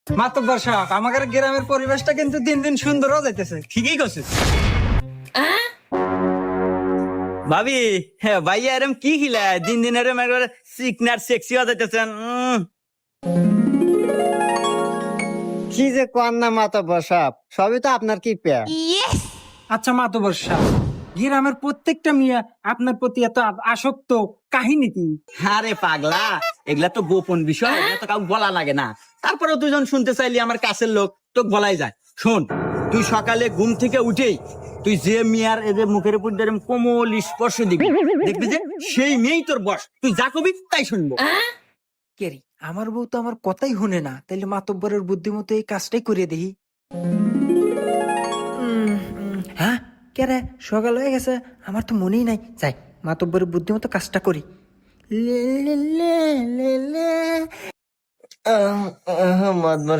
মাতব্বর সাহেব, আমাদের গ্রামের পরিবেশটা কিন্তু দিন দিন সুন্দর হয়ে যাইতেছে। ঠিকই করছিস ভাবি। হ্যাঁ ভাইয়া এরম কি খিলায় দিন দিন এরম একবারে সিকনার সেক্সি হয়ে যাইতেছেন। কি যে কর না মাতব্বর সাহেব, সবই তো আপনার কি পেয়া। আচ্ছা মাতব্বর সাহেব, গ্রামের প্রত্যেকটা মিয়া আপনার প্রতি এত আসক্ত, কাহিনী কি? আরে পাগলা, এগুলা তো গোপন বিষয়, এগুলা তো কাউকে বলা লাগে না। তারপরে দুজন শুনতে চাইলি আমার কাছের লোক, তোকে বলাই যায়। শোন, তুই সকালে ঘুম থেকে উঠেই তুই যে মিয়ার এদের মুখের উপর দিয়ে এরম কোমল স্পর্শ দিবি, দেখবি যে সেই মেয়েই তোর বস। তুই যা কবি তাই শুনবো। কেরি, আমার বউ তো আমার কথাই শুনে না, তাইলে মাতব্বরের বুদ্ধিমতো এই কাজটাই করে দেখি। হ্যাঁ, কে রে, সকাল হয়ে গেছে, আমার তো মনেই নাই। যাই, মাতব্বরের বুদ্ধিমতো কাজটা করি। লে লে লে লে লে। মাতব্বর